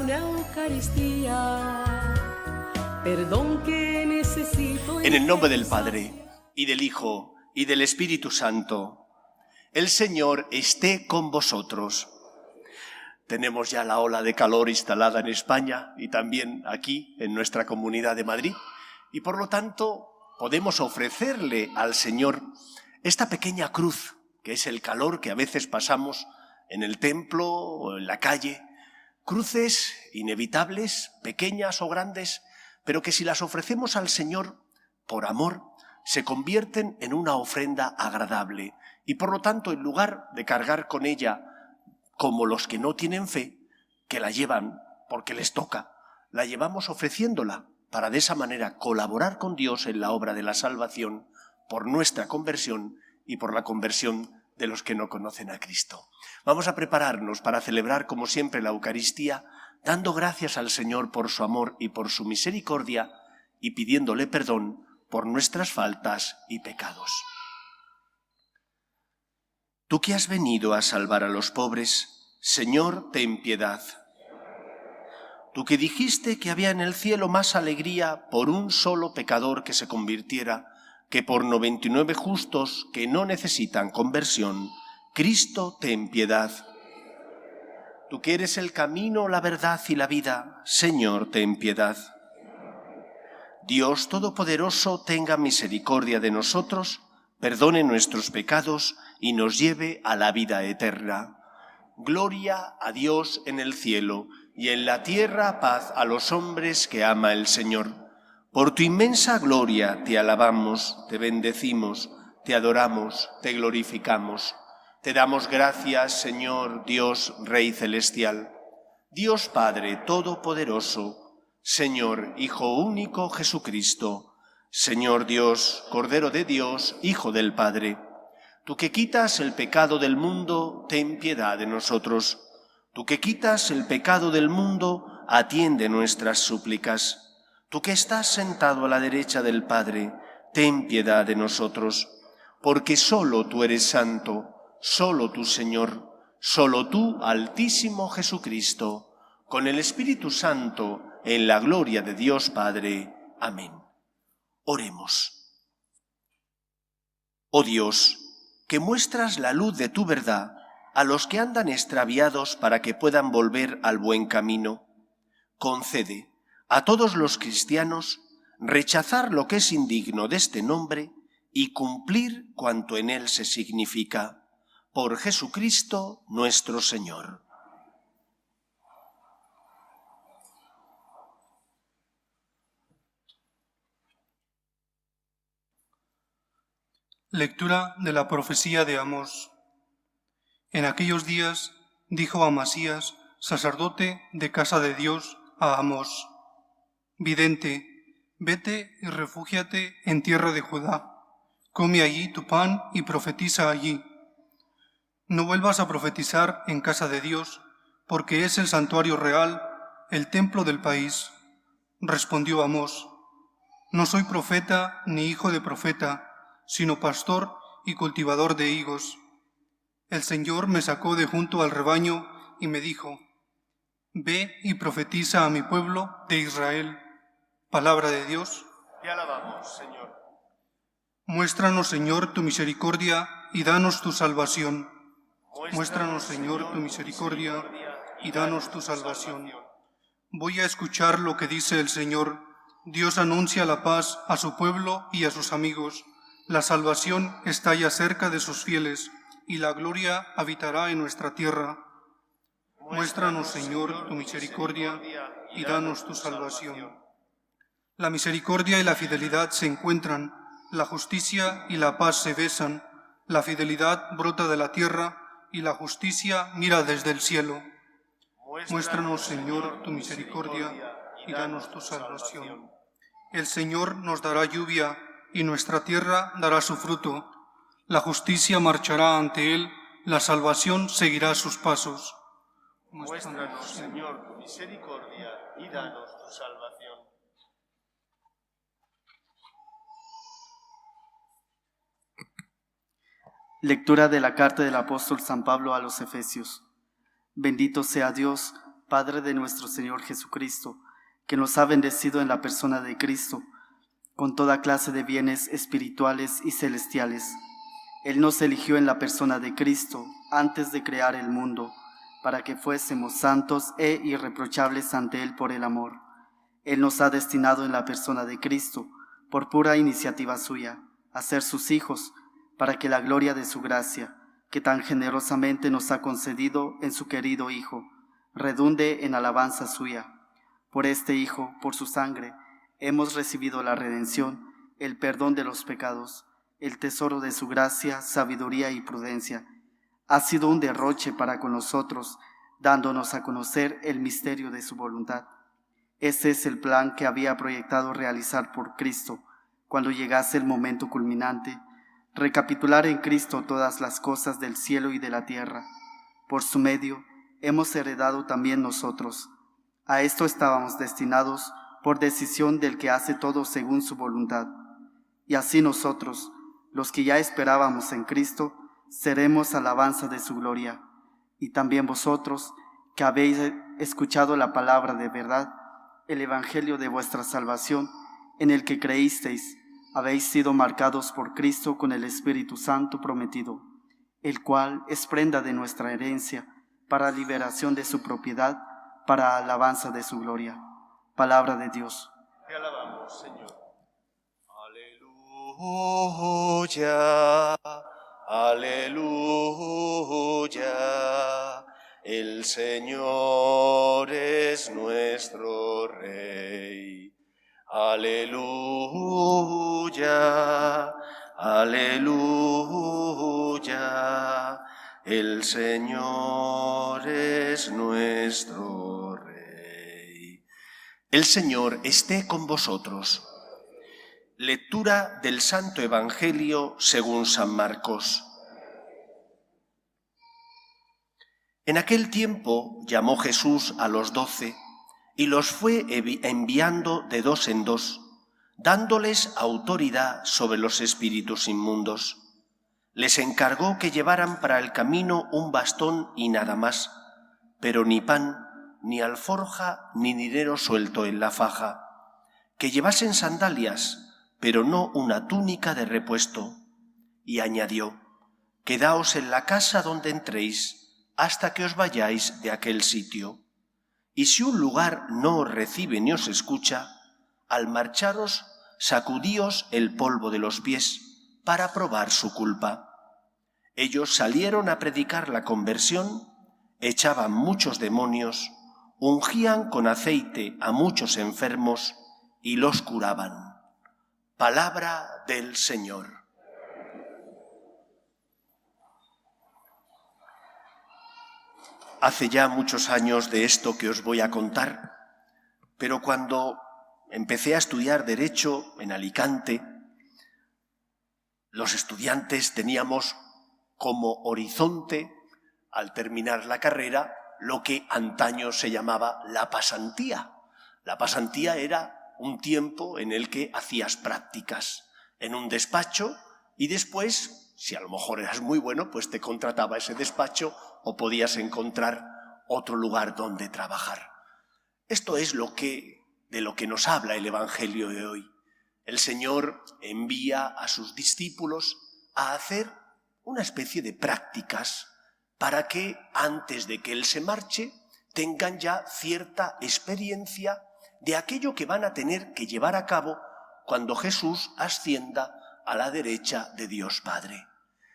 una Eucaristía. Perdón que necesito. En el nombre del Padre, y del Hijo, y del Espíritu Santo, el Señor esté con vosotros. Tenemos ya la ola de calor instalada en España y también aquí en nuestra Comunidad de Madrid, y por lo tanto podemos ofrecerle al Señor esta pequeña cruz, que es el calor que a veces pasamos en el templo o en la calle. Cruces inevitables, pequeñas o grandes, pero que si las ofrecemos al Señor por amor, se convierten en una ofrenda agradable. Y por lo tanto, en lugar de cargar con ella como los que no tienen fe, que la llevan porque les toca, la llevamos ofreciéndola para de esa manera colaborar con Dios en la obra de la salvación por nuestra conversión y por la conversión de los que no conocen a Cristo. Vamos a prepararnos para celebrar, como siempre, la Eucaristía, dando gracias al Señor por su amor y por su misericordia y pidiéndole perdón por nuestras faltas y pecados. Tú que has venido a salvar a los pobres, Señor, ten piedad. Tú que dijiste que había en el cielo más alegría por un solo pecador que se convirtiera que por 99 justos que no necesitan conversión, Cristo, ten piedad. Tú que eres el camino, la verdad y la vida, Señor, ten piedad. Dios Todopoderoso tenga misericordia de nosotros, perdone nuestros pecados y nos lleve a la vida eterna. Gloria a Dios en el cielo y en la tierra paz a los hombres que ama el Señor. Por tu inmensa gloria te alabamos, te bendecimos, te adoramos, te glorificamos. Te damos gracias, Señor Dios, Rey Celestial, Dios Padre Todopoderoso, Señor Hijo único Jesucristo, Señor Dios, Cordero de Dios, Hijo del Padre. Tú que quitas el pecado del mundo, ten piedad de nosotros. Tú que quitas el pecado del mundo, atiende nuestras súplicas. Tú que estás sentado a la derecha del Padre, ten piedad de nosotros. Porque solo tú eres santo, solo tú, Señor, solo tú, Altísimo Jesucristo, con el Espíritu Santo, en la gloria de Dios Padre. Amén. Oremos. Oh Dios, que muestras la luz de tu verdad a los que andan extraviados para que puedan volver al buen camino, concede a todos los cristianos rechazar lo que es indigno de este nombre y cumplir cuanto en él se significa. Por Jesucristo nuestro Señor. Lectura de la profecía de Amós. En aquellos días dijo Amasías, sacerdote de casa de Dios, a Amós: Vidente, vete y refúgiate en tierra de Judá. Come allí tu pan y profetiza allí. No vuelvas a profetizar en casa de Dios, porque es el santuario real, el templo del país. Respondió Amós: No soy profeta ni hijo de profeta, sino pastor y cultivador de higos. El Señor me sacó de junto al rebaño y me dijo: Ve y profetiza a mi pueblo de Israel. Palabra de Dios. Te alabamos, Señor. Muéstranos, Señor, tu misericordia y danos tu salvación. Muéstranos, Señor, tu misericordia y danos tu salvación. Voy a escuchar lo que dice el Señor. Dios anuncia la paz a su pueblo y a sus amigos. La salvación está ya cerca de sus fieles, y la gloria habitará en nuestra tierra. Muéstranos, Señor, tu misericordia y danos tu salvación. La misericordia y la fidelidad se encuentran, la justicia y la paz se besan, la fidelidad brota de la tierra y la justicia mira desde el cielo. Muéstranos, Señor, tu misericordia y danos tu salvación. El Señor nos dará lluvia y nuestra tierra dará su fruto. La justicia marchará ante él, la salvación seguirá sus pasos. Muéstranos, Señor, tu misericordia y danos tu salvación. Lectura de la carta del apóstol San Pablo a los Efesios. Bendito sea Dios, Padre de nuestro Señor Jesucristo, que nos ha bendecido en la persona de Cristo, con toda clase de bienes espirituales y celestiales. Él nos eligió en la persona de Cristo antes de crear el mundo, para que fuésemos santos e irreprochables ante Él por el amor. Él nos ha destinado en la persona de Cristo, por pura iniciativa suya, a ser sus hijos, para que la gloria de su gracia, que tan generosamente nos ha concedido en su querido Hijo, redunde en alabanza suya. Por este Hijo, por su sangre, hemos recibido la redención, el perdón de los pecados, el tesoro de su gracia, sabiduría y prudencia. Ha sido un derroche para con nosotros, dándonos a conocer el misterio de su voluntad. Ese es el plan que había proyectado realizar por Cristo, cuando llegase el momento culminante, recapitular en Cristo todas las cosas del cielo y de la tierra. Por su medio, hemos heredado también nosotros. A esto estábamos destinados por decisión del que hace todo según su voluntad. Y así nosotros, los que ya esperábamos en Cristo, seremos alabanza de su gloria. Y también vosotros, que habéis escuchado la palabra de verdad, el evangelio de vuestra salvación, en el que creísteis, habéis sido marcados por Cristo con el Espíritu Santo prometido, el cual es prenda de nuestra herencia, para liberación de su propiedad, para alabanza de su gloria. Palabra de Dios. Te alabamos, Señor. Aleluya, aleluya. El Señor es nuestro Rey. Aleluya, aleluya. El Señor es nuestro Rey. El Señor esté con vosotros. Lectura del Santo Evangelio según San Marcos. En aquel tiempo llamó Jesús a los 12 y los fue enviando de dos en dos, dándoles autoridad sobre los espíritus inmundos. Les encargó que llevaran para el camino un bastón y nada más, pero ni pan, ni alforja, ni dinero suelto en la faja, que llevasen sandalias, pero no una túnica de repuesto. Y añadió: quedaos en la casa donde entréis, hasta que os vayáis de aquel sitio. Y si un lugar no os recibe ni os escucha, al marcharos, sacudíos el polvo de los pies, para probar su culpa. Ellos salieron a predicar la conversión, echaban muchos demonios, ungían con aceite a muchos enfermos y los curaban. Palabra del Señor. Hace ya muchos años de esto que os voy a contar, pero cuando empecé a estudiar Derecho en Alicante, los estudiantes teníamos como horizonte, al terminar la carrera, lo que antaño se llamaba la pasantía. La pasantía era un tiempo en el que hacías prácticas en un despacho y después, si a lo mejor eras muy bueno, pues te contrataba ese despacho o podías encontrar otro lugar donde trabajar. Esto es de lo que nos habla el Evangelio de hoy. El Señor envía a sus discípulos a hacer una especie de prácticas para que antes de que Él se marche tengan ya cierta experiencia de aquello que van a tener que llevar a cabo cuando Jesús ascienda a la derecha de Dios Padre.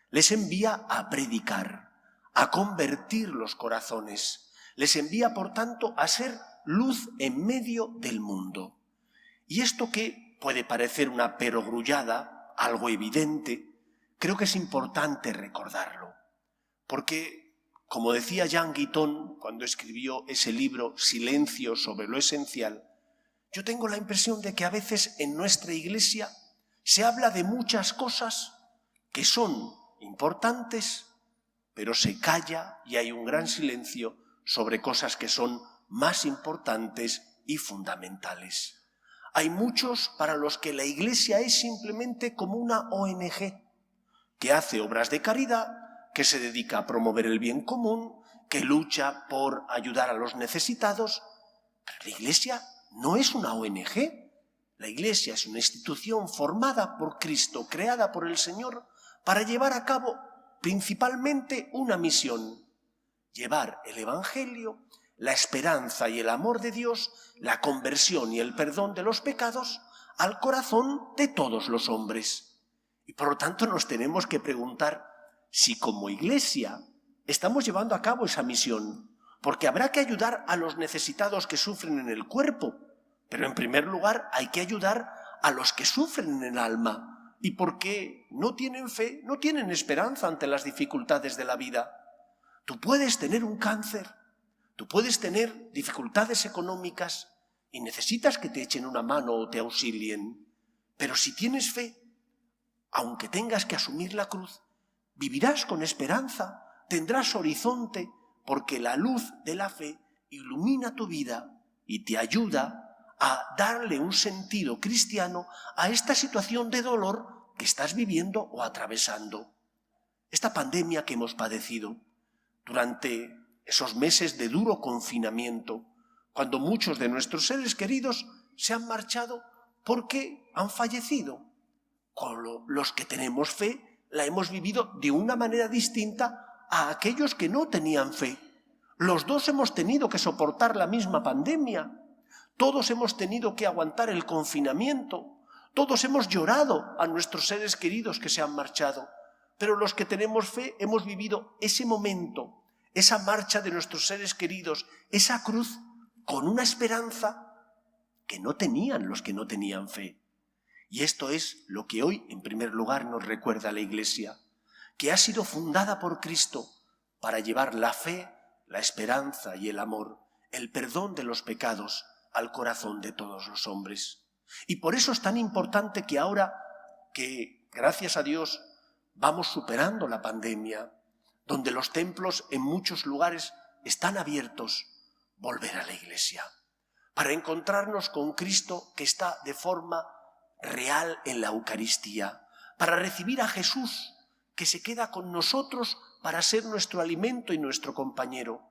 Les envía a predicar, a convertir los corazones. Les envía, por tanto, a ser luz en medio del mundo. Y esto que puede parecer una perogrullada, algo evidente, creo que es importante recordarlo. Porque, como decía Jean Guiton cuando escribió ese libro Silencio sobre lo esencial, yo tengo la impresión de que a veces en nuestra Iglesia se habla de muchas cosas que son importantes, pero se calla y hay un gran silencio sobre cosas que son más importantes y fundamentales. Hay muchos para los que la Iglesia es simplemente como una ONG que hace obras de caridad, que se dedica a promover el bien común, que lucha por ayudar a los necesitados, pero la Iglesia no es una ONG. La Iglesia es una institución formada por Cristo, creada por el Señor, para llevar a cabo principalmente una misión: llevar el Evangelio, la esperanza y el amor de Dios, la conversión y el perdón de los pecados al corazón de todos los hombres. Y por lo tanto nos tenemos que preguntar si como Iglesia estamos llevando a cabo esa misión, porque habrá que ayudar a los necesitados que sufren en el cuerpo, pero en primer lugar hay que ayudar a los que sufren en el alma, y porque no tienen fe, no tienen esperanza ante las dificultades de la vida. Tú puedes tener un cáncer, tú puedes tener dificultades económicas y necesitas que te echen una mano o te auxilien, pero si tienes fe, aunque tengas que asumir la cruz, vivirás con esperanza, tendrás horizonte, porque la luz de la fe ilumina tu vida y te ayuda a darle un sentido cristiano a esta situación de dolor que estás viviendo o atravesando. Esta pandemia que hemos padecido durante esos meses de duro confinamiento, cuando muchos de nuestros seres queridos se han marchado porque han fallecido. Con los que tenemos fe la hemos vivido de una manera distinta a aquellos que no tenían fe. Los dos hemos tenido que soportar la misma pandemia. Todos hemos tenido que aguantar el confinamiento. Todos hemos llorado a nuestros seres queridos que se han marchado. Pero los que tenemos fe hemos vivido ese momento, esa marcha de nuestros seres queridos, esa cruz, con una esperanza que no tenían los que no tenían fe. Y esto es lo que hoy, en primer lugar, nos recuerda la Iglesia, que ha sido fundada por Cristo para llevar la fe, la esperanza y el amor, el perdón de los pecados al corazón de todos los hombres. Y por eso es tan importante que ahora que, gracias a Dios, vamos superando la pandemia, donde los templos en muchos lugares están abiertos, volver a la Iglesia, para encontrarnos con Cristo que está de forma real en la Eucaristía, para recibir a Jesús que se queda con nosotros para ser nuestro alimento y nuestro compañero,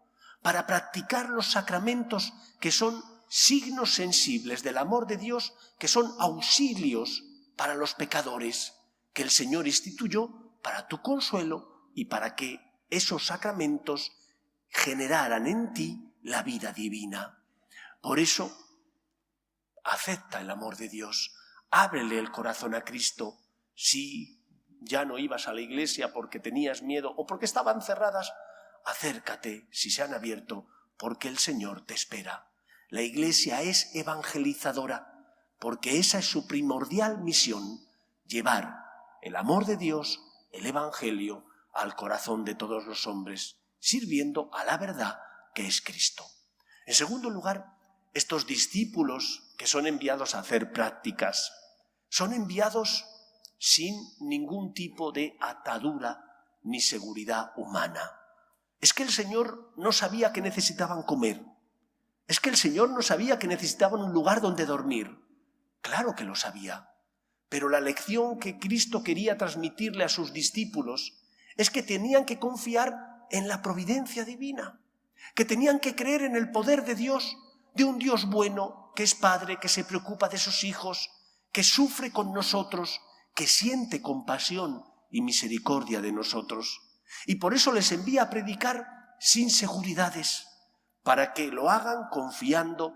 para practicar los sacramentos que son signos sensibles del amor de Dios, que son auxilios para los pecadores, que el Señor instituyó para tu consuelo y para que esos sacramentos generaran en ti la vida divina. Por eso, acepta el amor de Dios, ábrele el corazón a Cristo. Si ya no ibas a la iglesia porque tenías miedo o porque estaban cerradas, acércate si se han abierto, porque el Señor te espera. La Iglesia es evangelizadora, porque esa es su primordial misión, llevar el amor de Dios, el Evangelio, al corazón de todos los hombres, sirviendo a la verdad que es Cristo. En segundo lugar, estos discípulos que son enviados a hacer prácticas, son enviados sin ningún tipo de atadura ni seguridad humana. Es que el Señor no sabía que necesitaban comer. Es que el Señor no sabía que necesitaban un lugar donde dormir. Claro que lo sabía. Pero la lección que Cristo quería transmitirle a sus discípulos es que tenían que confiar en la providencia divina, que tenían que creer en el poder de Dios, de un Dios bueno, que es Padre, que se preocupa de sus hijos, que sufre con nosotros, que siente compasión y misericordia de nosotros. Y por eso les envía a predicar sin seguridades, para que lo hagan confiando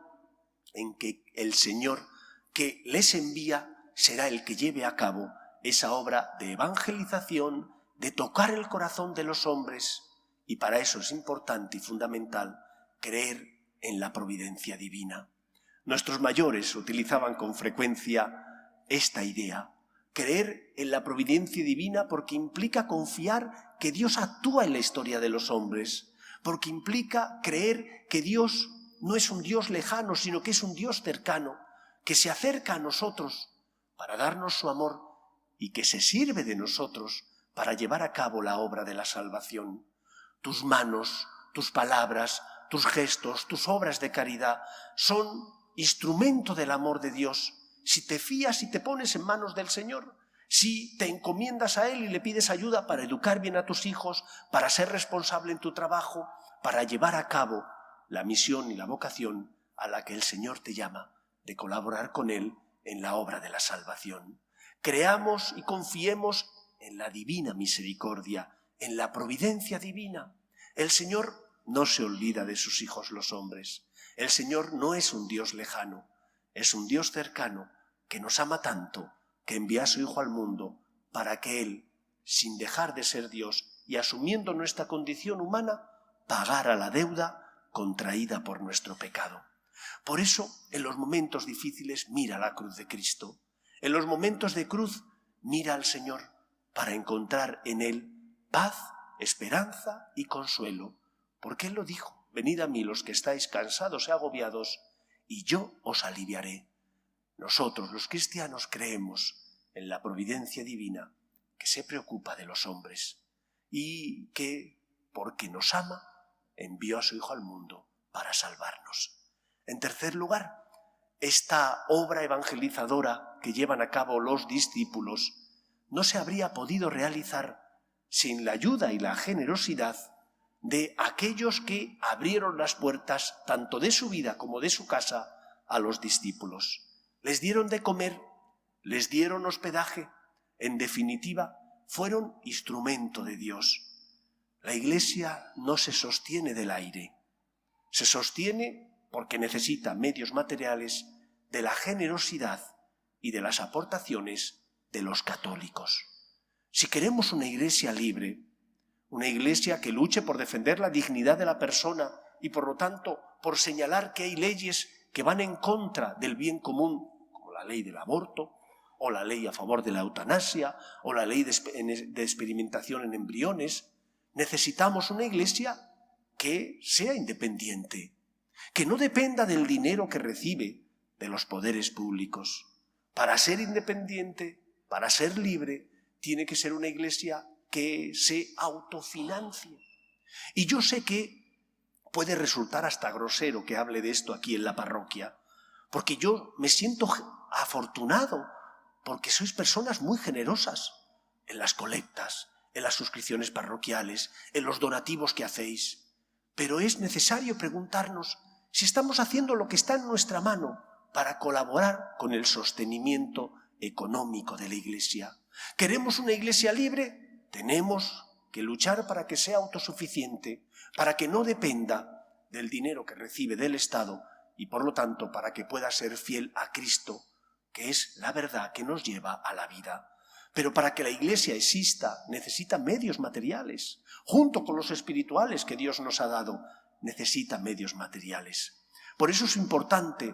en que el Señor que les envía será el que lleve a cabo esa obra de evangelización, de tocar el corazón de los hombres. Y para eso es importante y fundamental creer en la providencia divina. Nuestros mayores utilizaban con frecuencia esta idea, creer en la providencia divina, porque implica confiar que Dios actúa en la historia de los hombres, porque implica creer que Dios no es un Dios lejano, sino que es un Dios cercano, que se acerca a nosotros para darnos su amor y que se sirve de nosotros para llevar a cabo la obra de la salvación. Tus manos, tus palabras, tus gestos, tus obras de caridad son instrumento del amor de Dios. Si te fías y te pones en manos del Señor, si te encomiendas a Él y le pides ayuda para educar bien a tus hijos, para ser responsable en tu trabajo, para llevar a cabo la misión y la vocación a la que el Señor te llama, de colaborar con Él en la obra de la salvación. Creamos y confiemos en la divina misericordia, en la providencia divina. El Señor no se olvida de sus hijos los hombres. El Señor no es un Dios lejano, es un Dios cercano que nos ama tanto que envía a su Hijo al mundo para que Él, sin dejar de ser Dios y asumiendo nuestra condición humana, pagara la deuda contraída por nuestro pecado. Por eso, en los momentos difíciles, mira la cruz de Cristo. En los momentos de cruz, mira al Señor para encontrar en Él paz, esperanza y consuelo. Porque Él lo dijo: venid a mí los que estáis cansados y agobiados, y yo os aliviaré. Nosotros, los cristianos, creemos en la providencia divina que se preocupa de los hombres y que, porque nos ama, envió a su Hijo al mundo para salvarnos. En tercer lugar, esta obra evangelizadora que llevan a cabo los discípulos no se habría podido realizar sin la ayuda y la generosidad de aquellos que abrieron las puertas tanto de su vida como de su casa a los discípulos. Les dieron de comer, les dieron hospedaje, en definitiva, fueron instrumento de Dios. La Iglesia no se sostiene del aire, se sostiene porque necesita medios materiales de la generosidad y de las aportaciones de los católicos. Si queremos una Iglesia libre, una Iglesia que luche por defender la dignidad de la persona y por lo tanto por señalar que hay leyes que van en contra del bien común, como la ley del aborto, o la ley a favor de la eutanasia, o la ley de experimentación en embriones, necesitamos una Iglesia que sea independiente, que no dependa del dinero que recibe de los poderes públicos. Para ser independiente, para ser libre, tiene que ser una Iglesia que se autofinancie. Y yo sé que puede resultar hasta grosero que hable de esto aquí en la parroquia, porque yo me siento afortunado, porque sois personas muy generosas en las colectas, en las suscripciones parroquiales, en los donativos que hacéis. Pero es necesario preguntarnos si estamos haciendo lo que está en nuestra mano para colaborar con el sostenimiento económico de la Iglesia. ¿Queremos una Iglesia libre? Tenemos que luchar para que sea autosuficiente, para que no dependa del dinero que recibe del Estado y por lo tanto para que pueda ser fiel a Cristo, que es la verdad que nos lleva a la vida. Pero para que la Iglesia exista necesita medios materiales, junto con los espirituales que Dios nos ha dado, necesita medios materiales. Por eso es importante,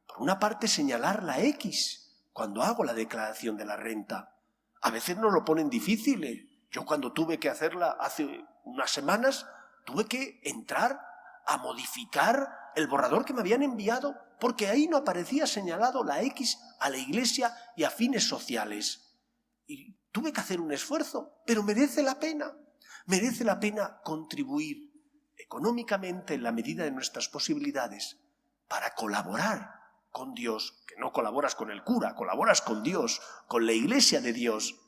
por una parte, señalar la X cuando hago la declaración de la renta. A veces nos lo ponen difícil. Yo cuando tuve que hacerla hace unas semanas, tuve que entrar a modificar el borrador que me habían enviado porque ahí no aparecía señalado la X a la Iglesia y a fines sociales. Y tuve que hacer un esfuerzo, pero merece la pena contribuir económicamente en la medida de nuestras posibilidades para colaborar con Dios, que no colaboras con el cura, colaboras con Dios, con la Iglesia de Dios,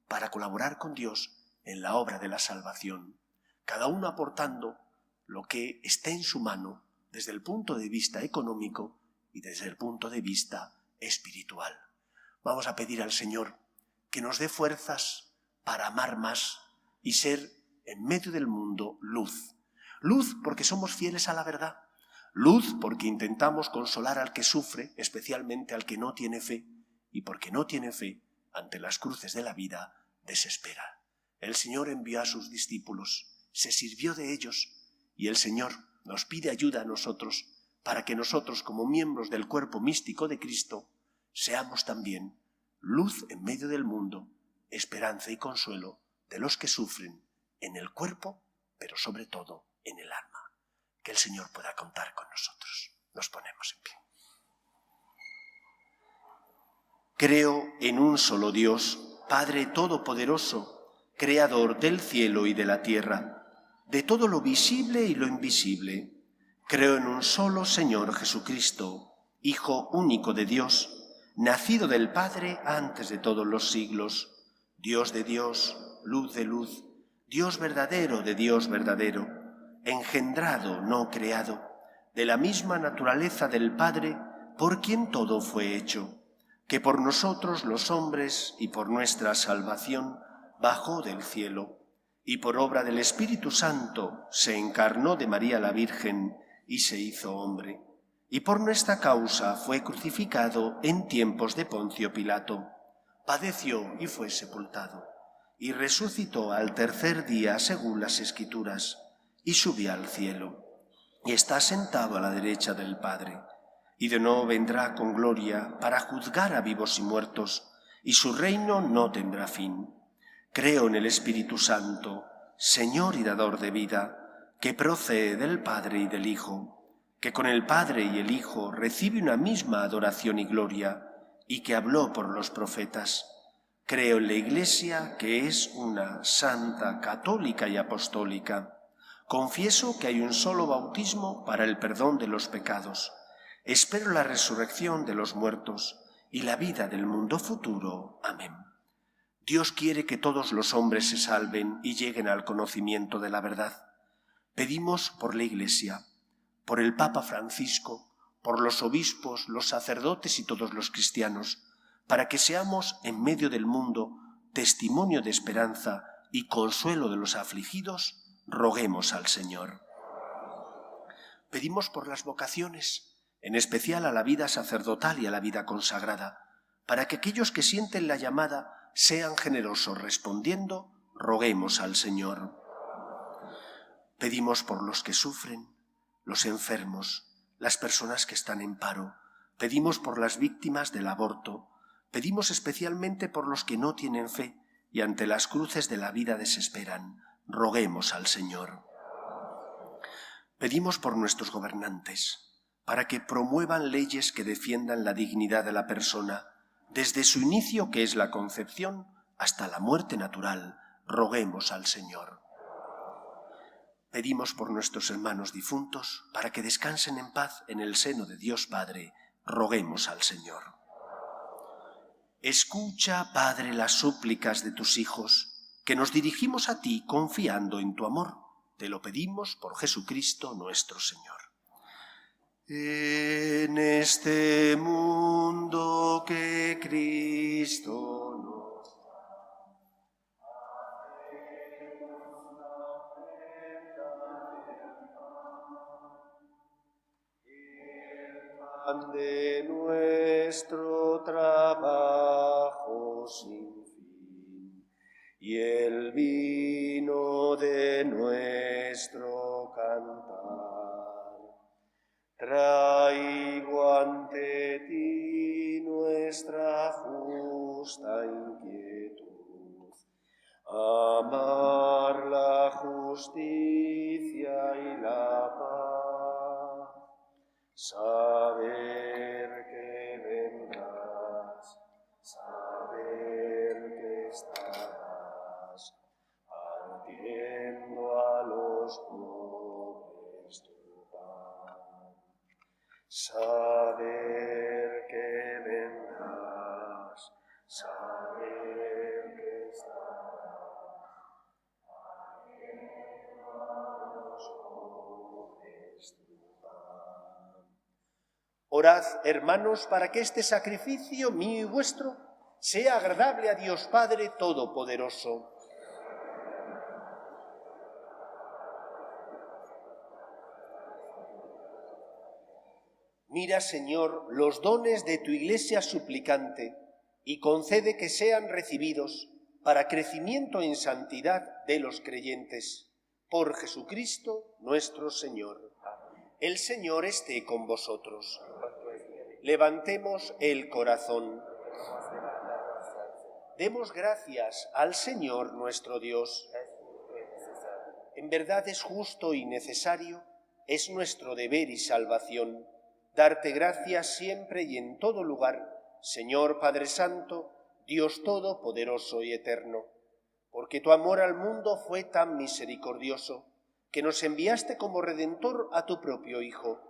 para colaborar con Dios en la obra de la salvación, cada uno aportando lo que esté en su mano desde el punto de vista económico y desde el punto de vista espiritual. Vamos a pedir al Señor que nos dé fuerzas para amar más y ser en medio del mundo luz. Luz porque somos fieles a la verdad. Luz porque intentamos consolar al que sufre, especialmente al que no tiene fe, y porque no tiene fe, ante las cruces de la vida, desespera. El Señor envió a sus discípulos, se sirvió de ellos, y el Señor nos pide ayuda a nosotros para que nosotros, como miembros del cuerpo místico de Cristo, seamos también luz en medio del mundo, esperanza y consuelo de los que sufren en el cuerpo, pero sobre todo en el alma. Que el Señor pueda contar con nosotros. Nos ponemos en pie. Creo en un solo Dios, Padre Todopoderoso, Creador del cielo y de la tierra, de todo lo visible y lo invisible. Creo en un solo Señor Jesucristo, Hijo único de Dios, nacido del Padre antes de todos los siglos, Dios de Dios, luz de luz, Dios verdadero de Dios verdadero, engendrado, no creado, de la misma naturaleza del Padre, por quien todo fue hecho, que por nosotros los hombres y por nuestra salvación bajó del cielo, y por obra del Espíritu Santo se encarnó de María la Virgen y se hizo hombre, y por nuestra causa fue crucificado en tiempos de Poncio Pilato, padeció y fue sepultado, y resucitó al tercer día según las Escrituras, y subió al cielo, y está sentado a la derecha del Padre, y de nuevo vendrá con gloria para juzgar a vivos y muertos, y su reino no tendrá fin. Creo en el Espíritu Santo, Señor y dador de vida, que procede del Padre y del Hijo, que con el Padre y el Hijo recibe una misma adoración y gloria, y que habló por los profetas. Creo en la Iglesia, que es una santa, católica y apostólica. Confieso que hay un solo bautismo para el perdón de los pecados. Espero la resurrección de los muertos y la vida del mundo futuro. Amén. Dios quiere que todos los hombres se salven y lleguen al conocimiento de la verdad. Pedimos por la Iglesia, por el Papa Francisco, por los obispos, los sacerdotes y todos los cristianos, para que seamos en medio del mundo testimonio de esperanza y consuelo de los afligidos. Roguemos al Señor. Pedimos por las vocaciones, en especial a la vida sacerdotal y a la vida consagrada, para que aquellos que sienten la llamada sean generosos respondiendo. Roguemos al Señor. Pedimos por los que sufren, los enfermos, las personas que están en paro. Pedimos por las víctimas del aborto. Pedimos especialmente por los que no tienen fe y ante las cruces de la vida desesperan. Roguemos al Señor. Pedimos por nuestros gobernantes, para que promuevan leyes que defiendan la dignidad de la persona, desde su inicio, que es la concepción, hasta la muerte natural. Roguemos al Señor. Pedimos por nuestros hermanos difuntos, para que descansen en paz en el seno de Dios Padre. Roguemos al Señor. Escucha, Padre, las súplicas de tus hijos, que nos dirigimos a ti confiando en tu amor. Te lo pedimos por Jesucristo nuestro Señor. En este mundo que Cristo nos pan de nuestro trabajo sin fin, y el vino de nuestro cantar. Traigo ante ti nuestra justa inquietud, amar la justicia y la paz, saber que vendrás, saber que estarás, partiendo a los pobres tu pan, saber que vendrás, saber que estarás, partiendo a los pobres tu pan. Orad, hermanos, para que este sacrificio mío y vuestro sea agradable a Dios Padre Todopoderoso. Mira, Señor, los dones de tu Iglesia suplicante y concede que sean recibidos para crecimiento en santidad de los creyentes. Por Jesucristo nuestro Señor. El Señor esté con vosotros. Levantemos el corazón. Demos gracias al Señor nuestro Dios. En verdad es justo y necesario, es nuestro deber y salvación, darte gracias siempre y en todo lugar, Señor Padre Santo, Dios Todopoderoso y Eterno, porque tu amor al mundo fue tan misericordioso, que nos enviaste como Redentor a tu propio Hijo,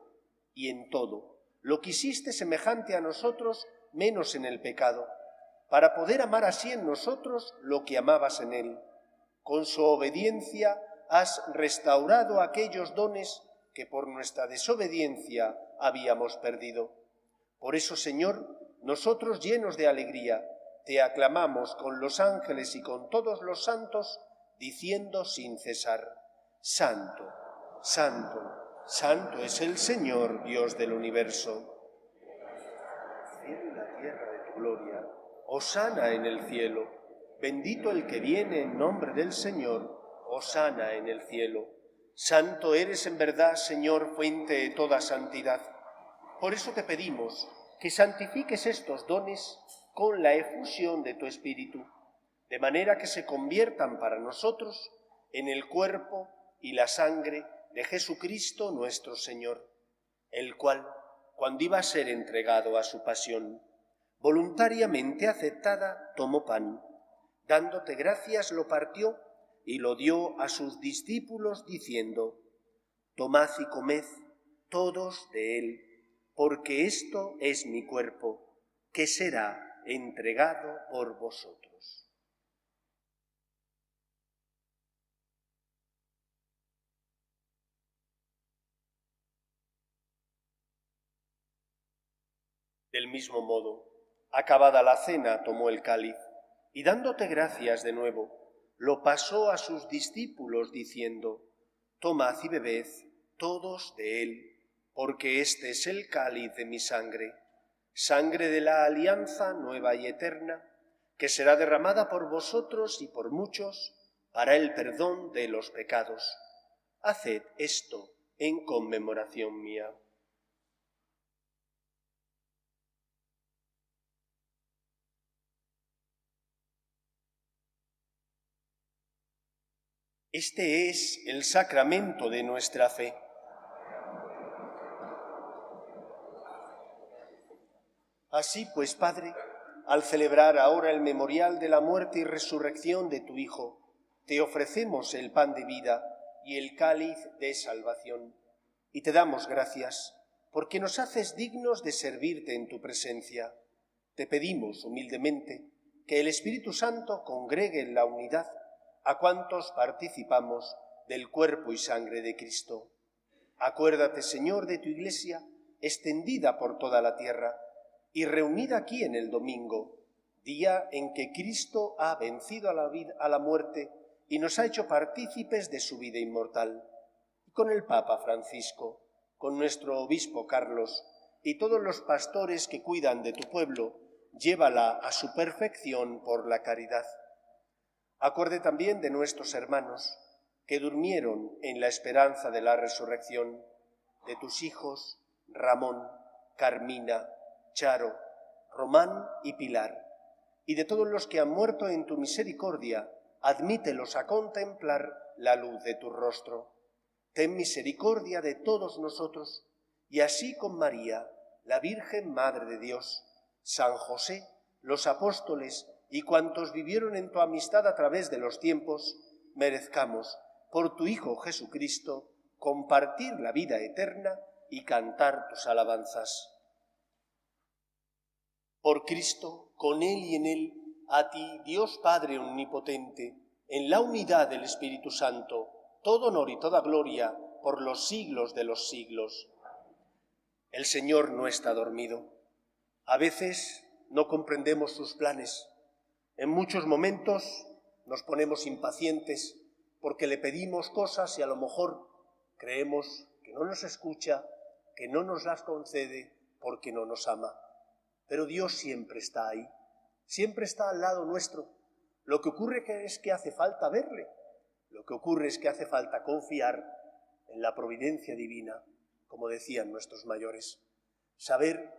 y en todo lo que hiciste semejante a nosotros, menos en el pecado, para poder amar así en nosotros lo que amabas en él. Con su obediencia has restaurado aquellos dones que por nuestra desobediencia habíamos perdido. Por eso, Señor, nosotros llenos de alegría, te aclamamos con los ángeles y con todos los santos, diciendo sin cesar: Santo, Santo, Santo es el Señor, Dios del universo. En la tierra de tu gloria, hosana en el cielo. Bendito el que viene en nombre del Señor, hosana en el cielo. Santo eres en verdad, Señor, fuente de toda santidad. Por eso te pedimos que santifiques estos dones con la efusión de tu Espíritu, de manera que se conviertan para nosotros en el cuerpo y la sangre de Jesucristo nuestro Señor, el cual, cuando iba a ser entregado a su pasión, voluntariamente aceptada, tomó pan, dándote gracias lo partió y lo dio a sus discípulos diciendo: Tomad y comed todos de él, porque esto es mi cuerpo, que será entregado por vosotros. Del mismo modo, acabada la cena, tomó el cáliz, y dándote gracias de nuevo, lo pasó a sus discípulos diciendo: Tomad y bebed todos de él, porque este es el cáliz de mi sangre, sangre de la alianza nueva y eterna, que será derramada por vosotros y por muchos para el perdón de los pecados. Haced esto en conmemoración mía. Este es el sacramento de nuestra fe. Así pues, Padre, al celebrar ahora el memorial de la muerte y resurrección de tu Hijo, te ofrecemos el pan de vida y el cáliz de salvación, y te damos gracias, porque nos haces dignos de servirte en tu presencia. Te pedimos humildemente que el Espíritu Santo congregue en la unidad a cuantos participamos del cuerpo y sangre de Cristo. Acuérdate, Señor, de tu Iglesia, extendida por toda la tierra, y reunida aquí en el domingo, día en que Cristo ha vencido a la muerte y nos ha hecho partícipes de su vida inmortal. Y con el Papa Francisco, con nuestro obispo Carlos y todos los pastores que cuidan de tu pueblo, llévala a su perfección por la caridad. Acuerde también de nuestros hermanos que durmieron en la esperanza de la resurrección, de tus hijos Ramón, Carmina, Charo, Román y Pilar, y de todos los que han muerto en tu misericordia, admítelos a contemplar la luz de tu rostro. Ten misericordia de todos nosotros, y así con María, la Virgen Madre de Dios, San José, los apóstoles y cuantos vivieron en tu amistad a través de los tiempos, merezcamos, por tu Hijo Jesucristo, compartir la vida eterna y cantar tus alabanzas. Por Cristo, con Él y en Él, a ti, Dios Padre omnipotente, en la unidad del Espíritu Santo, todo honor y toda gloria por los siglos de los siglos. El Señor no está dormido. A veces no comprendemos sus planes. En muchos momentos nos ponemos impacientes porque le pedimos cosas y a lo mejor creemos que no nos escucha, que no nos las concede porque no nos ama. Pero Dios siempre está ahí, siempre está al lado nuestro. Lo que ocurre es que hace falta verle, lo que ocurre es que hace falta confiar en la providencia divina, como decían nuestros mayores. Saber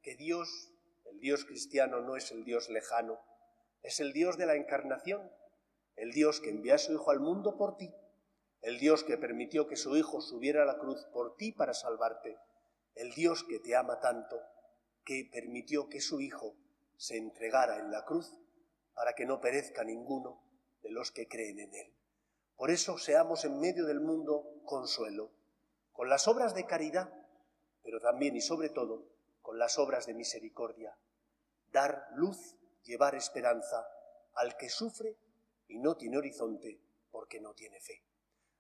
que Dios, el Dios cristiano, no es el Dios lejano, es el Dios de la encarnación, el Dios que envía a su Hijo al mundo por ti, el Dios que permitió que su Hijo subiera a la cruz por ti para salvarte, el Dios que te ama tanto, que permitió que su Hijo se entregara en la cruz para que no perezca ninguno de los que creen en Él. Por eso seamos en medio del mundo consuelo, con las obras de caridad, pero también y sobre todo con las obras de misericordia. dar luz, llevar esperanza al que sufre y no tiene horizonte porque no tiene fe.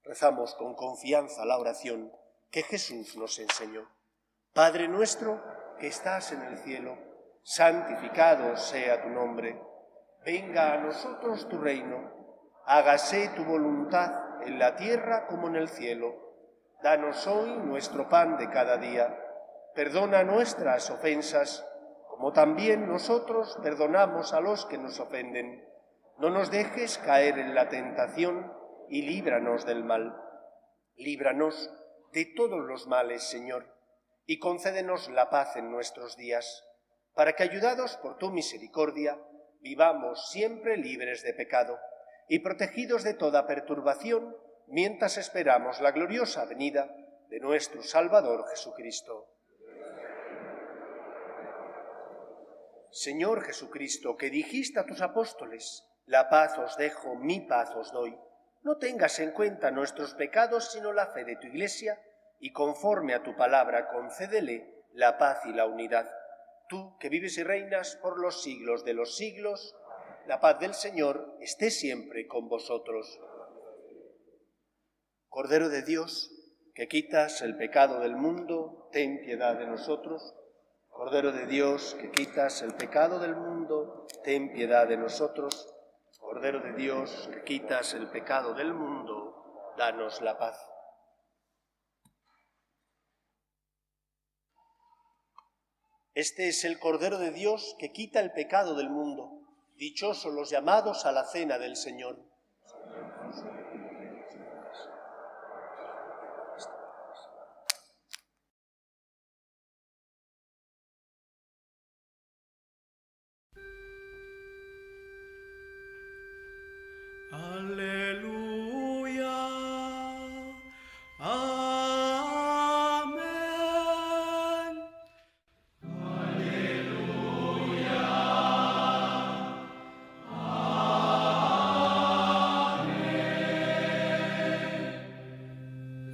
Rezamos con confianza la oración que Jesús nos enseñó. Padre nuestro que estás en el cielo, santificado sea tu nombre. Venga a nosotros tu reino. Hágase tu voluntad en la tierra como en el cielo. Danos hoy nuestro pan de cada día. Perdona nuestras ofensas, como también nosotros perdonamos a los que nos ofenden. No nos dejes caer en la tentación y líbranos del mal. Líbranos de todos los males, Señor, y concédenos la paz en nuestros días, para que, ayudados por tu misericordia, vivamos siempre libres de pecado y protegidos de toda perturbación, mientras esperamos la gloriosa venida de nuestro Salvador Jesucristo. Señor Jesucristo, que dijiste a tus apóstoles: la paz os dejo, mi paz os doy, no tengas en cuenta nuestros pecados, sino la fe de tu Iglesia, y conforme a tu palabra concédele la paz y la unidad. Tú, que vives y reinas por los siglos de los siglos, la paz del Señor esté siempre con vosotros. Cordero de Dios, que quitas el pecado del mundo, ten piedad de nosotros. Cordero de Dios, que quitas el pecado del mundo, ten piedad de nosotros. Cordero de Dios, que quitas el pecado del mundo, danos la paz. Este es el Cordero de Dios que quita el pecado del mundo. Dichosos los llamados a la cena del Señor. Aleluya. Amén.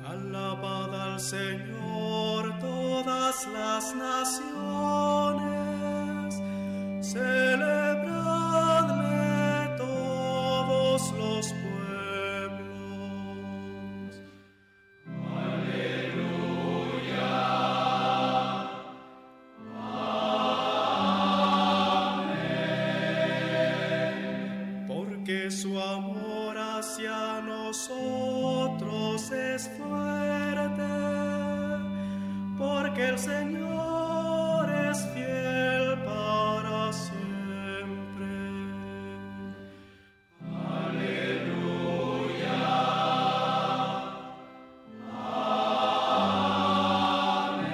Alabad al Señor todas las naciones, celebradle todos los pueblos. Aleluya. Amén. Porque su amor hacia nosotros es fuerte, porque el Señor es fiel para siempre. Aleluya. Amén.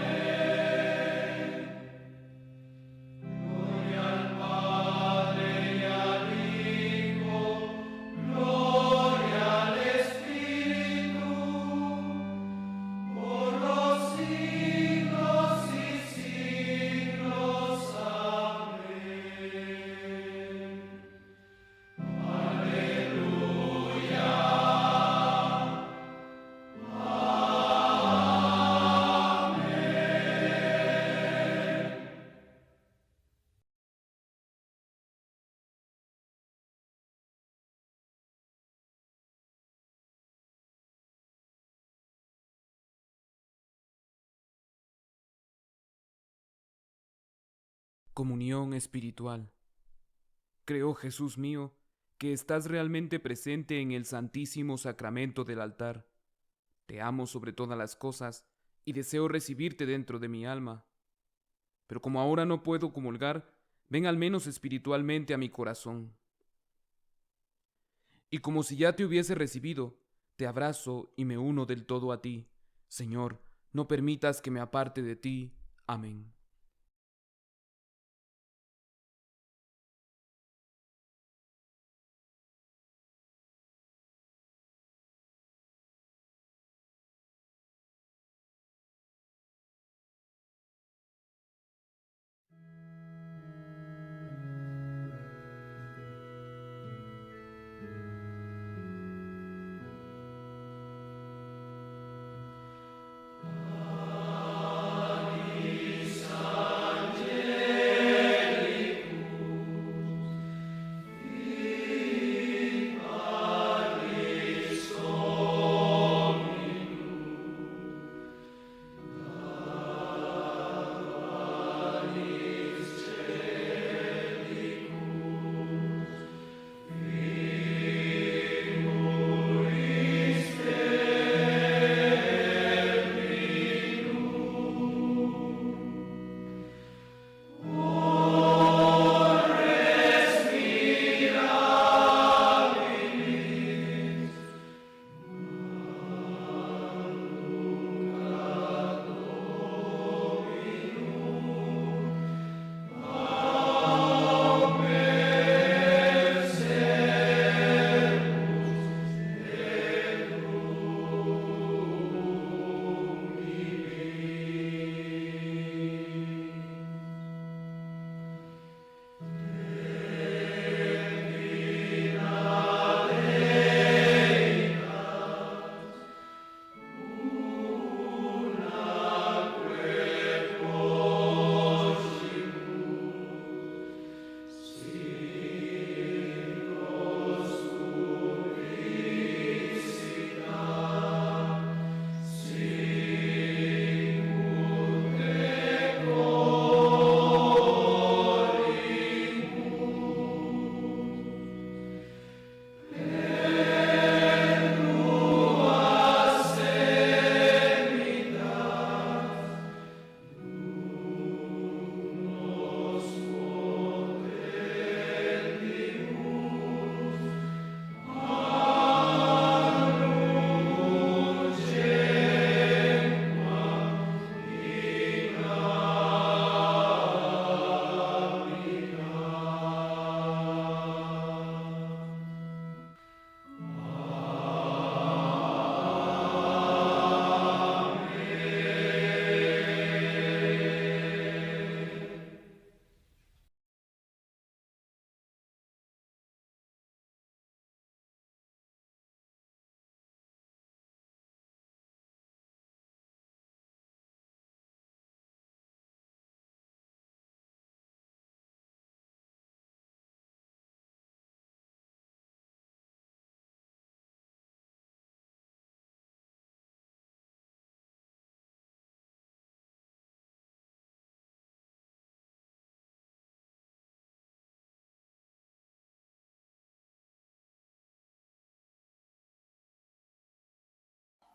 Gloria al Padre y al Hijo, gloria al Espíritu, por los siglos y siglos. Amén. Aleluya. Amén. Comunión espiritual. Creo, Jesús mío, que estás realmente presente en el Santísimo Sacramento del altar. Te amo sobre todas las cosas y deseo recibirte dentro de mi alma. Pero como ahora no puedo comulgar, ven al menos espiritualmente a mi corazón. Y como si ya te hubiese recibido, te abrazo y me uno del todo a ti. Señor, no permitas que me aparte de ti. Amén. Agnus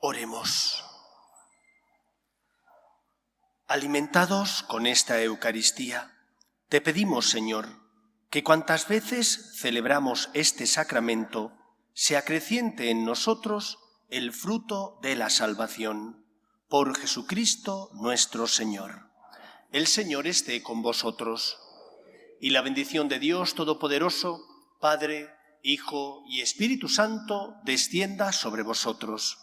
Oremos. Alimentados con esta Eucaristía, te pedimos, Señor, que cuantas veces celebramos este sacramento, se acreciente en nosotros el fruto de la salvación. Por Jesucristo nuestro Señor. El Señor esté con vosotros. Y la bendición de Dios Todopoderoso, Padre, Hijo y Espíritu Santo, descienda sobre vosotros.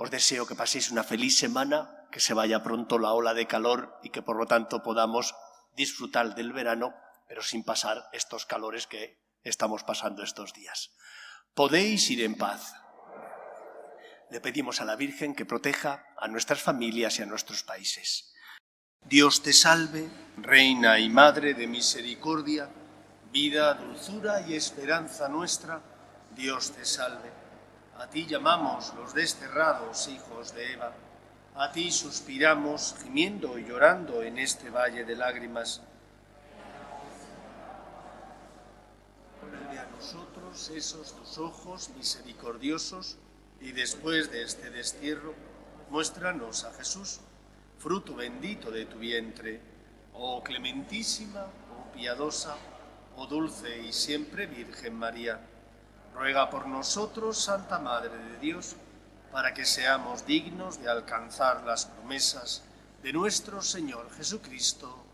Os deseo que paséis una feliz semana, que se vaya pronto la ola de calor y que por lo tanto podamos disfrutar del verano, pero sin pasar estos calores que estamos pasando estos días. Podéis ir en paz. Le pedimos a la Virgen que proteja a nuestras familias y a nuestros países. Dios te salve, Reina y Madre de misericordia, vida, dulzura y esperanza nuestra. Dios te salve. A ti llamamos los desterrados hijos de Eva. A ti suspiramos, gimiendo y llorando en este valle de lágrimas. Vuelve a nosotros esos tus ojos misericordiosos y después de este destierro, muéstranos a Jesús, fruto bendito de tu vientre, oh clementísima, oh piadosa, oh dulce y siempre Virgen María. Ruega por nosotros, Santa Madre de Dios, para que seamos dignos de alcanzar las promesas de nuestro Señor Jesucristo.